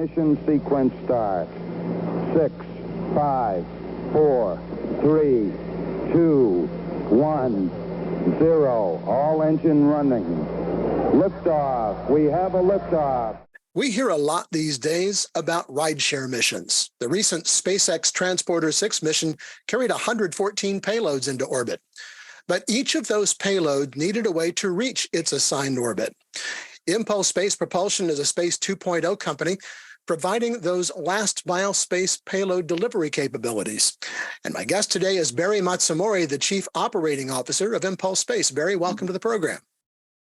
Ignition sequence start. 6, 5, 4, 3, 2, 1, 0. All engine running. Liftoff. We have a liftoff. We hear a lot these days about rideshare missions. The recent SpaceX Transporter 6 mission carried 114 payloads into orbit. But each of those payloads needed a way to reach its assigned orbit. Impulse Space Propulsion is a Space 2.0 company providing those last-mile space payload delivery capabilities. And my guest today is Barry Matsumori, the Chief Operating Officer of Impulse Space. Barry, welcome to the program.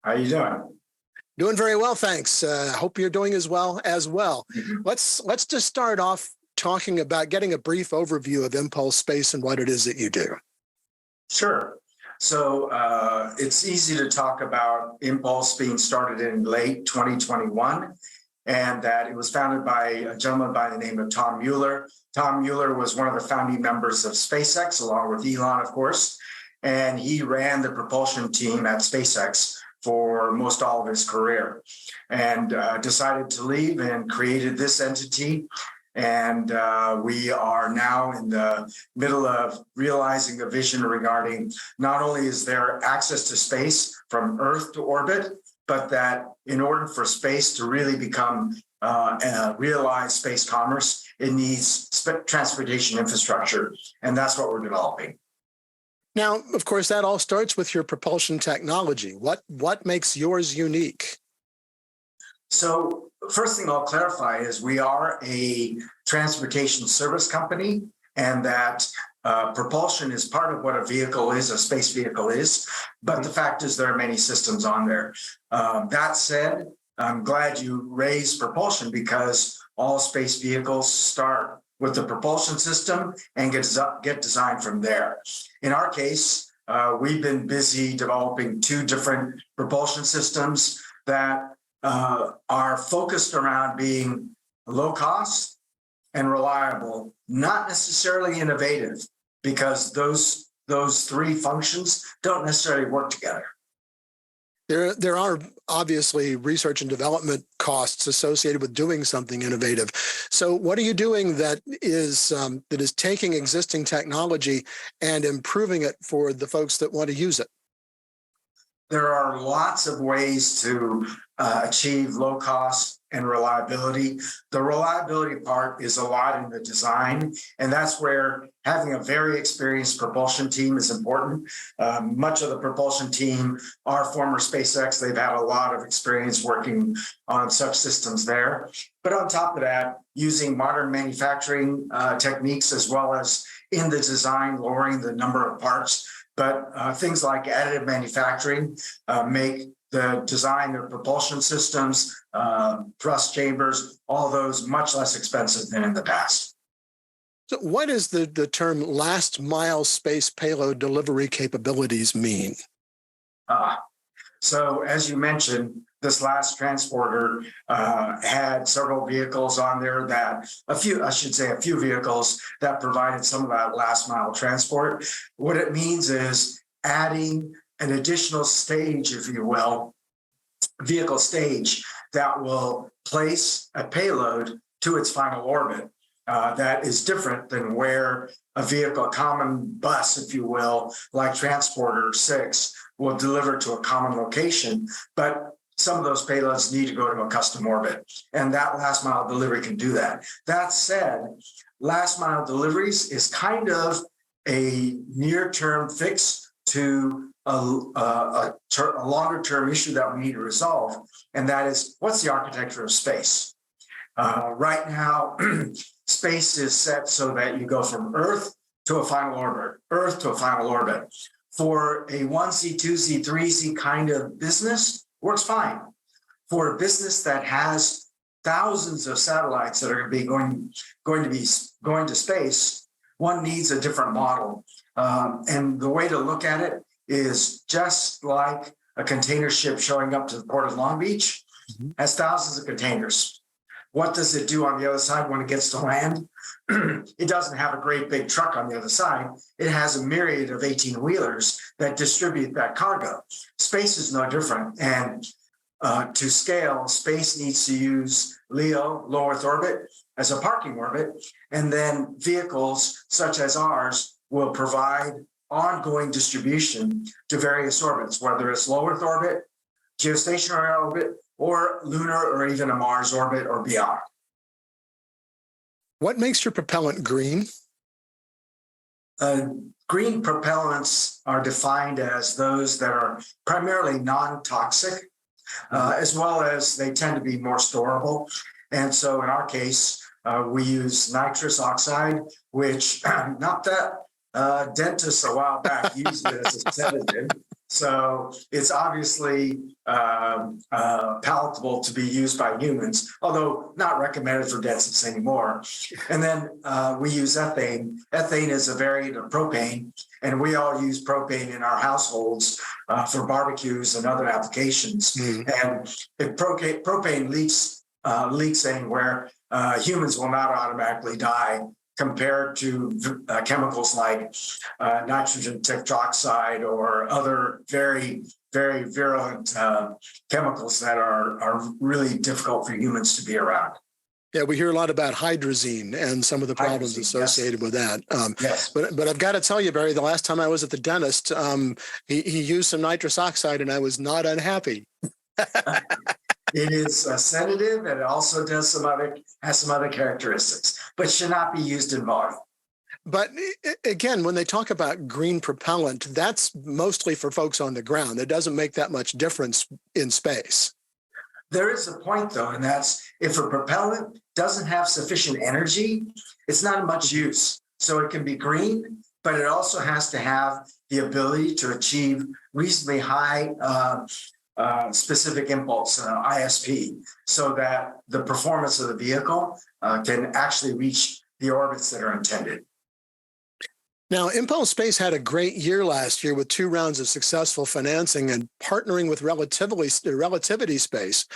How are you doing? Doing very well, thanks. Hope you're doing as well. Mm-hmm. Let's just start off talking about getting a brief overview of Impulse Space and what it is that you do. Sure. So it's easy to talk about Impulse being started in late 2021, and that it was founded by a gentleman by the name of Tom Mueller. Tom Mueller was one of the founding members of SpaceX, along with Elon, of course, and he ran the propulsion team at SpaceX for most all of his career, and decided to leave and created this entity. And we are now in the middle of realizing a vision regarding not only is there access to space from Earth to orbit, but that in order for space to really become realized space commerce, it needs transportation infrastructure. And that's what we're developing. Now, of course, that all starts with your propulsion technology. What makes yours unique? So first thing I'll clarify is we are a transportation service company, and that propulsion is part of what a vehicle is, a space vehicle is. But the fact is there are many systems on there. That said, I'm glad you raised propulsion because all space vehicles start with the propulsion system and get designed from there. In our case, we've been busy developing two different propulsion systems that are focused around being low cost and reliable, not necessarily innovative, because those three functions don't necessarily work together. There are obviously research and development costs associated with doing something innovative. So what are you doing that is taking existing technology and improving it for the folks that want to use it? There are lots of ways to achieve low cost and reliability. The reliability part is a lot in the design, and that's where having a very experienced propulsion team is important. Much of the propulsion team are former SpaceX. They've had a lot of experience working on such systems there. But on top of that, using modern manufacturing techniques as well as in the design, lowering the number of parts. But things like additive manufacturing make the design of propulsion systems, thrust chambers, all those much less expensive than in the past. So what does the term last mile space payload delivery capabilities mean? So as you mentioned, this last transporter had several vehicles on there a few vehicles that provided some of that last mile transport. What it means is adding an additional stage, if you will, vehicle stage that will place a payload to its final orbit. That is different than where a vehicle, a common bus, if you will, like Transporter 6, will deliver to a common location. But some of those payloads need to go to a custom orbit, and that last mile delivery can do that. That said, last mile deliveries is kind of a near-term fix to a longer-term issue that we need to resolve, and that is, what's the architecture of space? Right now, space is set so that you go from Earth to a final orbit, Earth to a final orbit. For a 1C, 2C, 3C kind of business, works fine. For a business that has thousands of satellites that are going to space, one needs a different model. And the way to look at it is just like a container ship showing up to the port of Long Beach, has thousands of containers. What does it do on the other side when it gets to land? It doesn't have a great big truck on the other side. It has a myriad of 18-wheelers that distribute that cargo. Space is no different. And to scale, space needs to use LEO, low Earth orbit, as a parking orbit, and then vehicles such as ours will provide ongoing distribution to various orbits, whether it's low Earth orbit, geostationary orbit, or lunar or even a Mars orbit or beyond. What makes your propellant green? Green propellants are defined as those that are primarily non-toxic, as well as they tend to be more storable. And so in our case, we use nitrous oxide, which not that dentists a while back used it as a sedative. So it's obviously palatable to be used by humans, although not recommended for dentists anymore. And then we use ethane. Ethane is a variant of propane, and we all use propane in our households for barbecues and other applications. And if propane leaks anywhere, humans will not automatically die, compared to chemicals like nitrogen tetroxide or other very, very virulent chemicals that are really difficult for humans to be around. Yeah, we hear a lot about hydrazine and some of the problems associated with that. Yes. But I've got to tell you, Barry, the last time I was at the dentist, he used some nitrous oxide and I was not unhappy. It is a sedative, and it also has some other characteristics, but should not be used in volume. But again, when they talk about green propellant, that's mostly for folks on the ground. It doesn't make that much difference in space. There is a point, though, and that's if a propellant doesn't have sufficient energy, it's not much use. So it can be green, but it also has to have the ability to achieve reasonably high specific impulse, ISP, so that the performance of the vehicle can actually reach the orbits that are intended. Now, Impulse Space had a great year last year with 2 rounds of successful financing and partnering with Relativity Space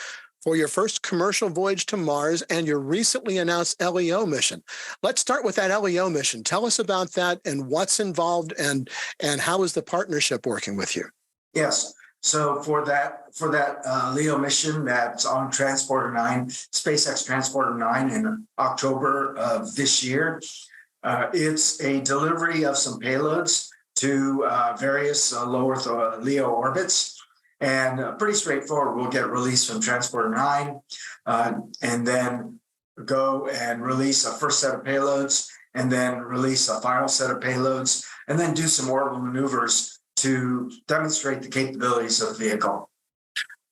for your first commercial voyage to Mars and your recently announced LEO mission. Let's start with that LEO mission. Tell us about that and what's involved and how is the partnership working with you? Yes. So for that LEO mission that's on Transporter 9, SpaceX Transporter 9 in October of this year, it's a delivery of some payloads to various low Earth LEO orbits, and pretty straightforward. We'll get released from Transporter 9 and then go and release a first set of payloads and then release a final set of payloads and then do some orbital maneuvers to demonstrate the capabilities of the vehicle.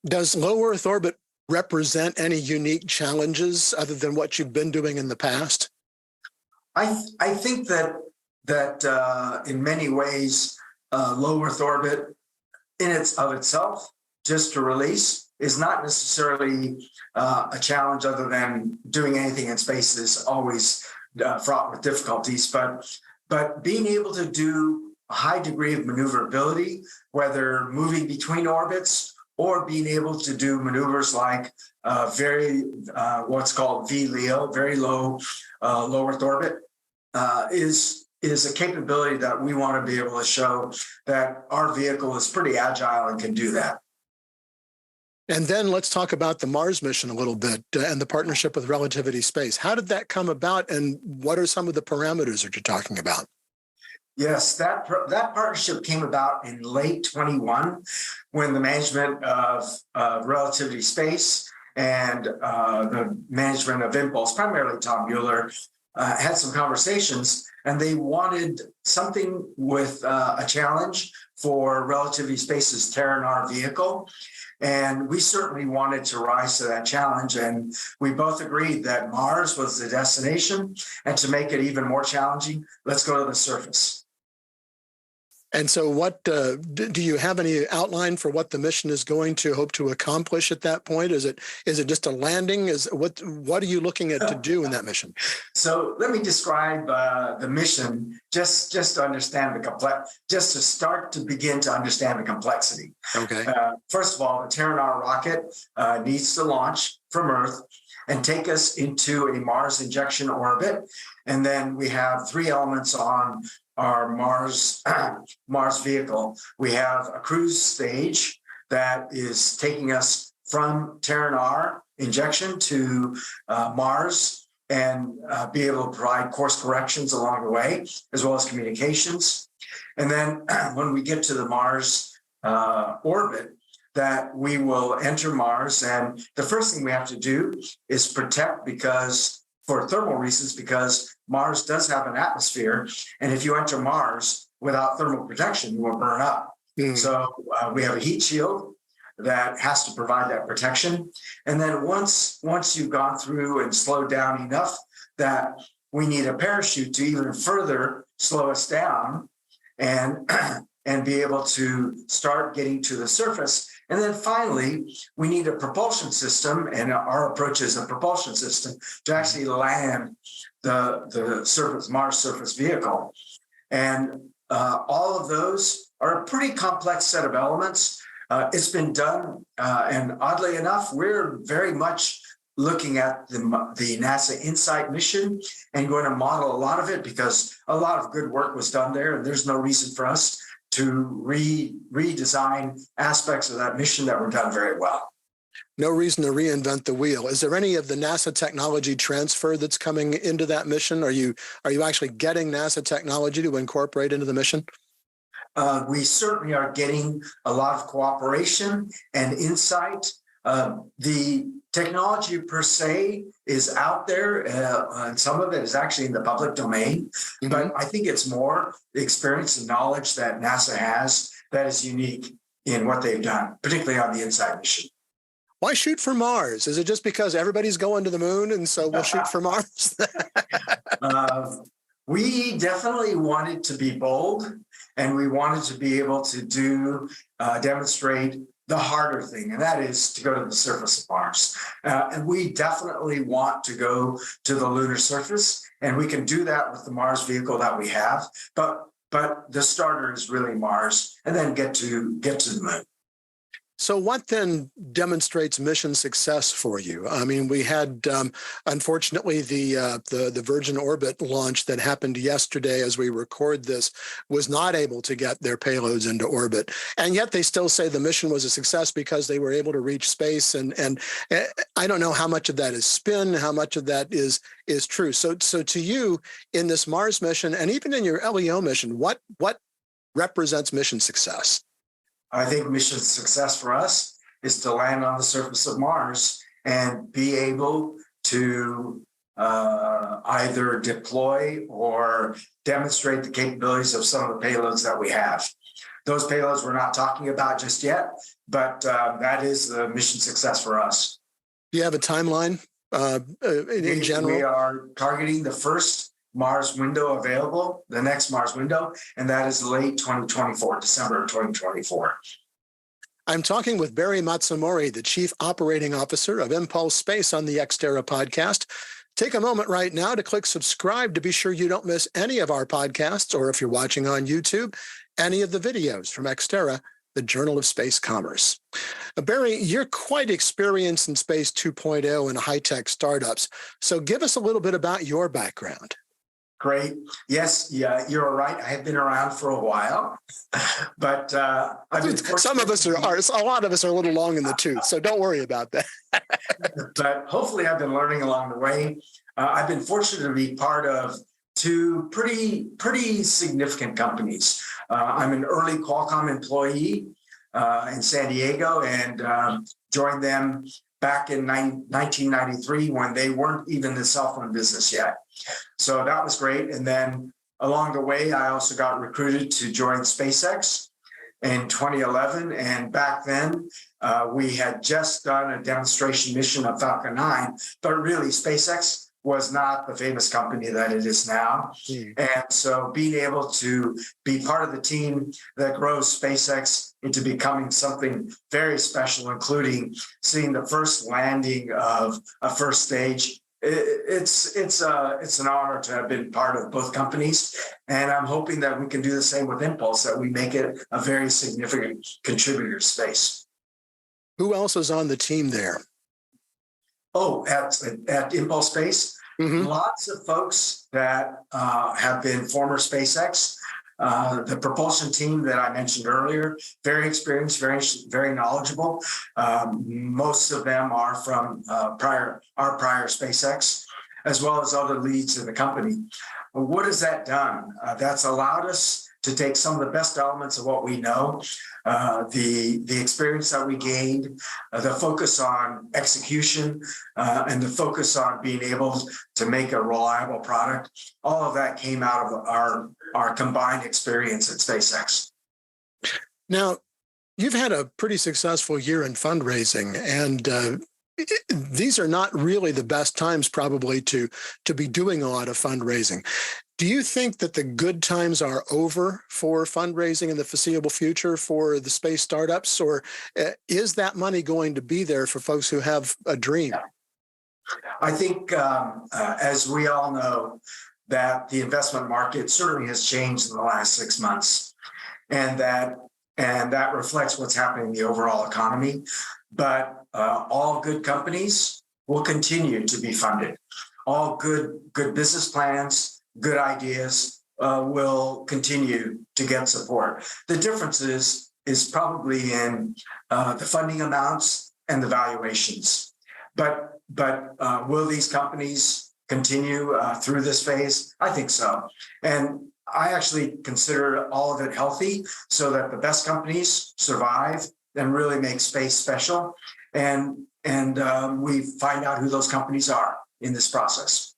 Does low Earth orbit represent any unique challenges other than what you've been doing in the past? I think that in many ways, low Earth orbit in itself, just to release, is not necessarily a challenge other than doing anything in space is always fraught with difficulties. But being able to do a high degree of maneuverability, whether moving between orbits or being able to do maneuvers like what's called VLEO, very low Earth orbit, is a capability that we want to be able to show that our vehicle is pretty agile and can do that. And then let's talk about the Mars mission a little bit and the partnership with Relativity Space. How did that come about, and what are some of the parameters that you're talking about? Yes, that partnership came about in late 21 when the management of Relativity Space and the management of Impulse, primarily Tom Mueller, had some conversations, and they wanted something with a challenge for Relativity Space's Terranar vehicle. And we certainly wanted to rise to that challenge. And we both agreed that Mars was the destination. And to make it even more challenging, let's go to the surface. And so what do you have any outline for what the mission is going to hope to accomplish at that point? Is it just a landing? What are you looking at to do in that mission? So let me describe the mission just to understand begin to understand the complexity. Okay. First of all, the Terranar rocket needs to launch from Earth and take us into a Mars injection orbit. And then we have 3 elements on our Mars vehicle. We have a cruise stage that is taking us from Terran-R injection to Mars and be able to provide course corrections along the way, as well as communications. And then when we get to the Mars orbit, that we will enter Mars. And the first thing we have to do is protect, because for thermal reasons, because Mars does have an atmosphere. And if you enter Mars without thermal protection, you will burn up. So we have a heat shield that has to provide that protection. And then once you've gone through and slowed down enough, that we need a parachute to even further slow us down and be able to start getting to the surface. And then finally, we need a propulsion system, and our approach is a propulsion system to actually land the Mars surface vehicle. And all of those are a pretty complex set of elements. It's been done, and oddly enough, we're very much looking at the NASA InSight mission and going to model a lot of it, because a lot of good work was done there, and there's no reason for us to redesign aspects of that mission that were done very well. No reason to reinvent the wheel. Is there any of the NASA technology transfer that's coming into that mission? Are you actually getting NASA technology to incorporate into the mission? We certainly are getting a lot of cooperation and insight. The technology per se is out there, and some of it is actually in the public domain. But I think it's more the experience and knowledge that NASA has that is unique in what they've done, particularly on the InSight mission. Why shoot for Mars? Is it just because everybody's going to the moon and so we'll shoot for Mars? We definitely wanted to be bold, and we wanted to be able to demonstrate the harder thing, and that is to go to the surface of Mars. And we definitely want to go to the lunar surface, and we can do that with the Mars vehicle that we have. But the starter is really Mars, and then get to the moon. So what then demonstrates mission success for you? I mean, we had, unfortunately, the Virgin Orbit launch that happened yesterday as we record this was not able to get their payloads into orbit. And yet they still say the mission was a success because they were able to reach space. And I don't know how much of that is spin, how much of that is true. So to you, in this Mars mission, and even in your LEO mission, what represents mission success? I think mission success for us is to land on the surface of Mars and be able to either deploy or demonstrate the capabilities of some of the payloads that we have. Those payloads we're not talking about just yet, but that is the mission success for us. Do you have a timeline in general? We are targeting the first Mars window available, the next Mars window, and that is late 2024, December 2024. I'm talking with Barry Matsumori, the Chief Operating Officer of Impulse Space on the Ex Terra Podcast. Take a moment right now to click subscribe to be sure you don't miss any of our podcasts, or if you're watching on YouTube, any of the videos from Ex Terra, the Journal of Space Commerce. Barry, you're quite experienced in Space 2.0 and high-tech startups, so give us a little bit about your background. Great. Yes, yeah, you're right. I have been around for a while, but I've been some of us are. A lot of us are a little long in the tooth, so don't worry about that. But hopefully, I've been learning along the way. I've been fortunate to be part of two pretty significant companies. I'm an early Qualcomm employee in San Diego, and joined them back in 1993 when they weren't even the cell phone business yet. So that was great. And then along the way, I also got recruited to join SpaceX in 2011. And back then, we had just done a demonstration mission of Falcon 9, but really SpaceX was not the famous company that it is now. And so being able to be part of the team that grows SpaceX into becoming something very special, including seeing the first landing of a first stage, it's an honor to have been part of both companies. And I'm hoping that we can do the same with Impulse, that we make it a very significant contributor to space. Who else is on the team there? Oh, at Impulse Space, lots of folks that have been former SpaceX. The propulsion team that I mentioned earlier, very experienced, very knowledgeable. Most of them are from prior SpaceX, as well as other leads in the company. What has that done? That's allowed us to take some of the best elements of what we know, the experience that we gained, the focus on execution, and the focus on being able to make a reliable product. All of that came out of our combined experience at SpaceX. Now, you've had a pretty successful year in fundraising, and these are not really the best times probably to be doing a lot of fundraising. Do you think that the good times are over for fundraising in the foreseeable future for the space startups, or is that money going to be there for folks who have a dream? I think, as we all know, that the investment market certainly has changed in the last 6 months, and that reflects what's happening in the overall economy. But all good companies will continue to be funded. All good business plans, good ideas will continue to get support. The difference is probably in the funding amounts and the valuations. But will these companies continue through this phase? I think so. And I actually consider all of it healthy so that the best companies survive and really make space special. And we find out who those companies are in this process.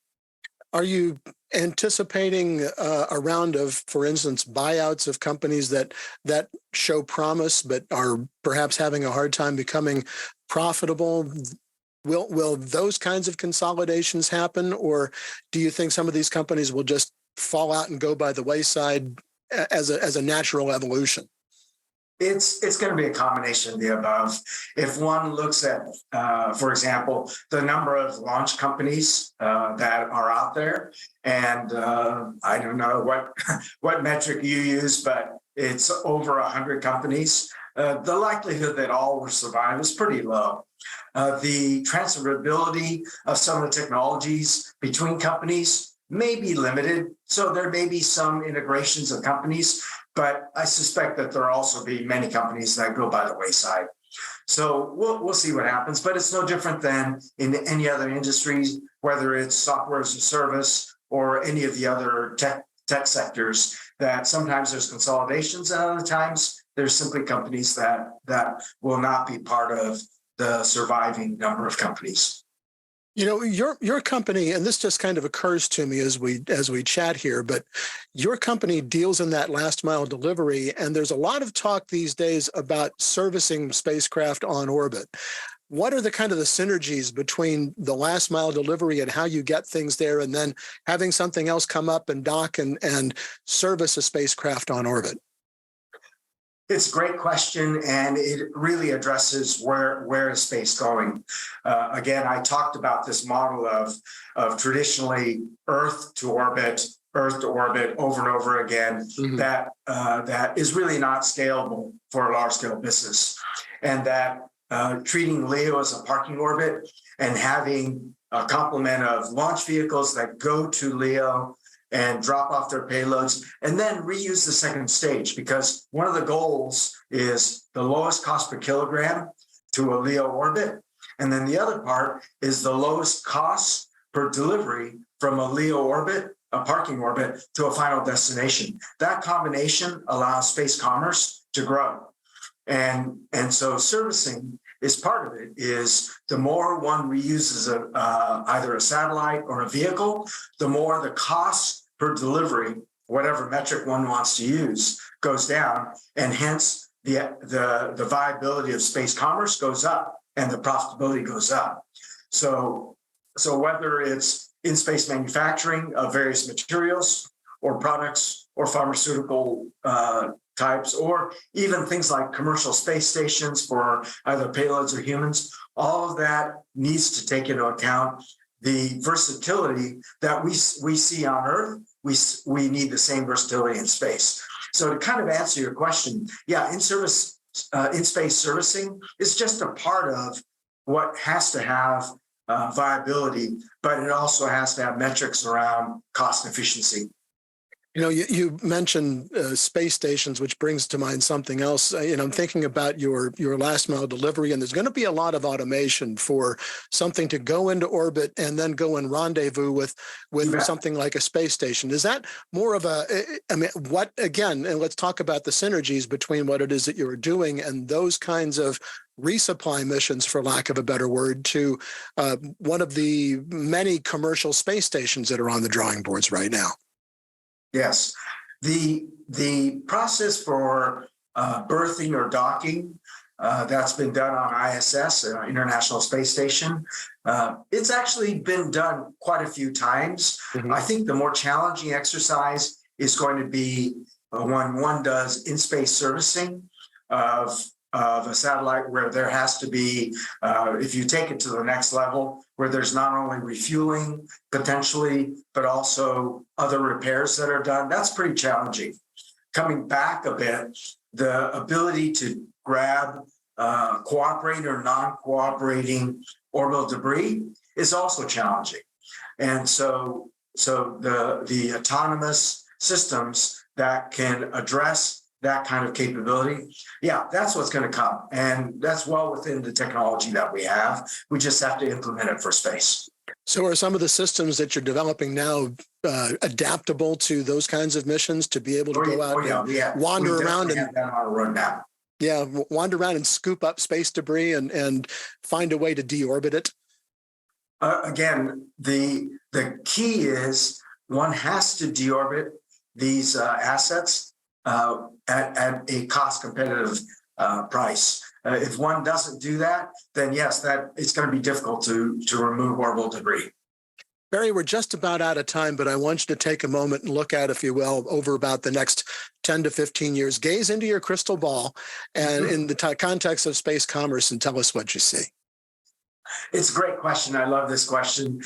Are you anticipating a round of, for instance, buyouts of companies that show promise but are perhaps having a hard time becoming profitable? Will those kinds of consolidations happen, or do you think some of these companies will just fall out and go by the wayside as a natural evolution? It's going to be a combination of the above. If one looks at, for example, the number of launch companies that are out there, and I don't know what metric you use, but it's over 100 companies. The likelihood that all will survive is pretty low. The transferability of some of the technologies between companies may be limited, so there may be some integrations of companies, but I suspect that there'll also be many companies that go by the wayside. So we'll see what happens, but it's no different than in any other industries, whether it's software as a service or any of the other tech sectors, that sometimes there's consolidations and other times there's simply companies that will not be part of the surviving number of companies. You know, your company, and this just kind of occurs to me as we chat here, but your company deals in that last mile delivery, and there's a lot of talk these days about servicing spacecraft on orbit. What are the kind of the synergies between the last mile delivery and how you get things there, and then having something else come up and dock and service a spacecraft on orbit? It's a great question, and it really addresses where is space going. Again, I talked about this model of traditionally Earth to orbit over and over again. Mm-hmm. That is really not scalable for a large-scale business, and that treating LEO as a parking orbit and having a complement of launch vehicles that go to LEO and drop off their payloads, and then reuse the second stage, because one of the goals is the lowest cost per kilogram to a LEO orbit. And then the other part is the lowest cost per delivery from a LEO orbit, a parking orbit, to a final destination. That combination allows space commerce to grow. And so servicing is part of it. Is the more one reuses either a satellite or a vehicle, the more the cost per delivery, whatever metric one wants to use, goes down, and hence the viability of space commerce goes up and the profitability goes up. So whether it's in space manufacturing of various materials or products or pharmaceutical types, or even things like commercial space stations for either payloads or humans, all of that needs to take into account the versatility that we see on Earth. We need the same versatility in space. So to kind of answer your question, yeah, in space servicing is just a part of what has to have viability, but it also has to have metrics around cost efficiency. You mentioned space stations, which brings to mind something else. I'm thinking about your last mile delivery, and there's going to be a lot of automation for something to go into orbit and then go and rendezvous with something like a space station. Is that more of what again? And let's talk about the synergies between what it is that you're doing and those kinds of resupply missions, for lack of a better word, to one of the many commercial space stations that are on the drawing boards right now. Yes, the process for berthing or docking that's been done on ISS, International Space Station. It's actually been done quite a few times. Mm-hmm. I think the more challenging exercise is going to be when one does in-space servicing of a satellite, where there has to be, if you take it to the next level, where there's not only refueling potentially, but also other repairs that are done. That's pretty challenging. Coming back a bit, the ability to grab cooperating or non-cooperating orbital debris is also challenging. And so the autonomous systems that can address that kind of capability, that's what's going to come. And that's well within the technology that we have. We just have to implement it for space. So are some of the systems that you're developing now adaptable to those kinds of missions, to be able to go out and wander around and have that on a roadmap? Yeah, wander around and scoop up space debris and find a way to deorbit it? Again, the key is one has to deorbit these assets at a cost-competitive price. If one doesn't do that, then yes, that it's going to be difficult to remove orbital debris. Barry, we're just about out of time, but I want you to take a moment and look at, if you will, over about the next 10 to 15 years. Gaze into your crystal ball and in the context of space commerce, and tell us what you see. It's a great question. I love this question.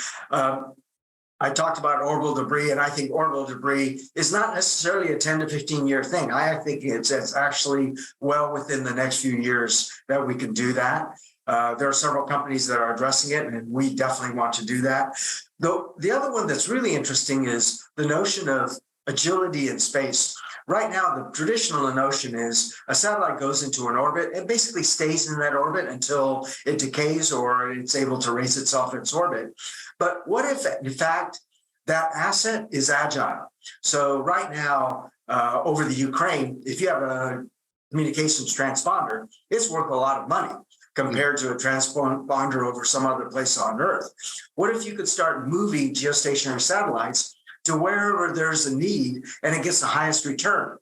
I talked about orbital debris, and I think orbital debris is not necessarily a 10 to 15 year thing. I think it's actually well within the next few years that we can do that. There are several companies that are addressing it, and we definitely want to do that. Though the other one that's really interesting is the notion of agility in space. Right now, the traditional notion is a satellite goes into an orbit and basically stays in that orbit until it decays or it's able to raise itself in its orbit. But what if, in fact, that asset is agile? So right now, over the Ukraine, if you have a communications transponder, it's worth a lot of money compared to a transponder over some other place on Earth. What if you could start moving geostationary satellites to wherever there's a need and it gets the highest return?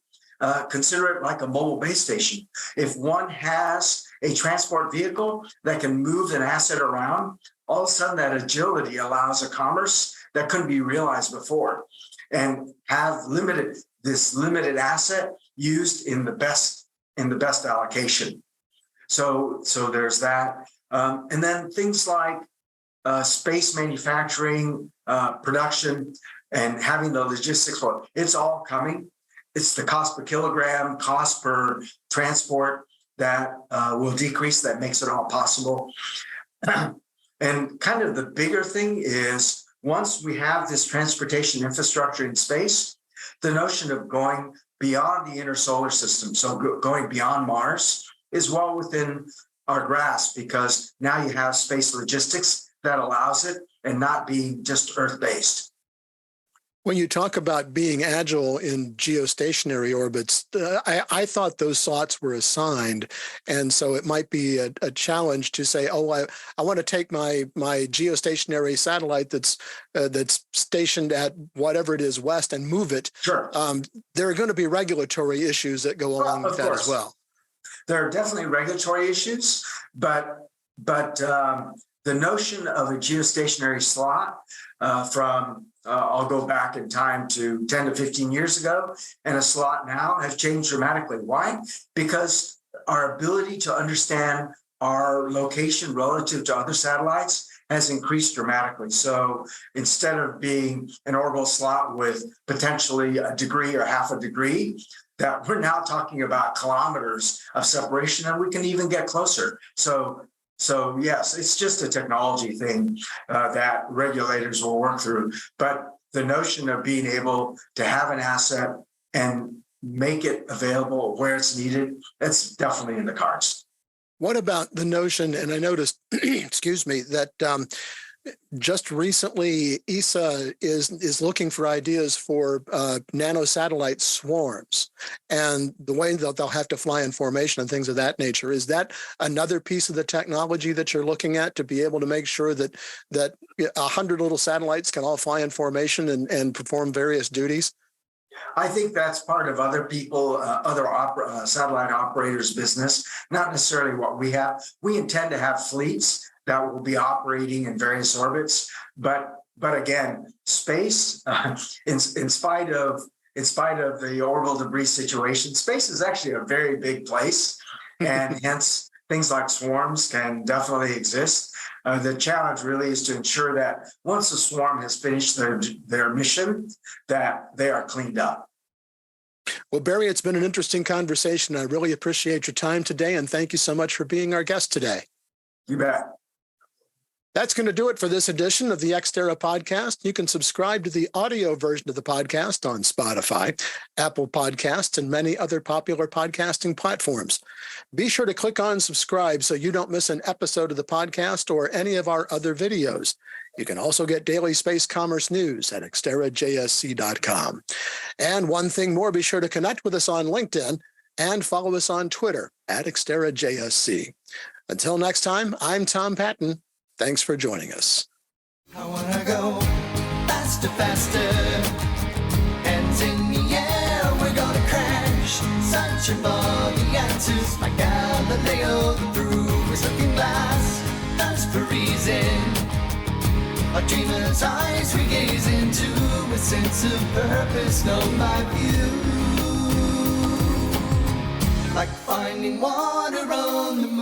Consider it like a mobile base station. If one has a transport vehicle that can move an asset around, all of a sudden that agility allows a commerce that couldn't be realized before, and have this limited asset used in the best allocation. So there's that. And then things like space manufacturing, production, and having the logistics for it, it's all coming. It's the cost per kilogram, cost per transport that will decrease, that makes it all possible. And kind of the bigger thing is, once we have this transportation infrastructure in space, the notion of going beyond the inner solar system, so going beyond Mars, is well within our grasp, because now you have space logistics that allows it and not being just Earth-based. When you talk about being agile in geostationary orbits, I thought those thoughts were assigned. And so it might be a challenge to say, I want to take my geostationary satellite that's stationed at whatever it is west and move it. Sure. There are going to be regulatory issues that go along with that as well. There are definitely regulatory issues, but the notion of a geostationary slot from I'll go back in time to 10 to 15 years ago, and a slot now has changed dramatically. Why? Because our ability to understand our location relative to other satellites has increased dramatically. So instead of being an orbital slot with potentially a degree or half a degree, that we're now talking about kilometers of separation, and we can even get closer. So yes, it's just a technology thing that regulators will work through. But the notion of being able to have an asset and make it available where it's needed, that's definitely in the cards. What about the notion, and I noticed, excuse me, that just recently ESA is looking for ideas for nanosatellite swarms and the way that they'll have to fly in formation and things of that nature. Is that another piece of the technology that you're looking at to be able to make sure that 100 little satellites can all fly in formation and perform various duties? I think that's part of other people, satellite operators' business, not necessarily what we have. We intend to have fleets that will be operating in various orbits, but again, space, in spite of the orbital debris situation, space is actually a very big place, and hence things like swarms can definitely exist. The challenge really is to ensure that once the swarm has finished their mission, that they are cleaned up. Well, Barry, it's been an interesting conversation. I really appreciate your time today, and thank you so much for being our guest today. You bet. That's going to do it for this edition of the Ex Terra Podcast. You can subscribe to the audio version of the podcast on Spotify, Apple Podcasts, and many other popular podcasting platforms. Be sure to click on subscribe so you don't miss an episode of the podcast or any of our other videos. You can also get daily space commerce news at xterrajsc.com. And one thing more, be sure to connect with us on LinkedIn and follow us on Twitter at xterrajsc. Until next time, I'm Tom Patton. Thanks for joining us. I wanna go faster, faster. Hands in the air, we're gonna crash. Searching for the answers like Galileo through his looking glass. Thirst for reason. Our dreamer's eyes we gaze into a sense of purpose known by few. Like finding water on the moon.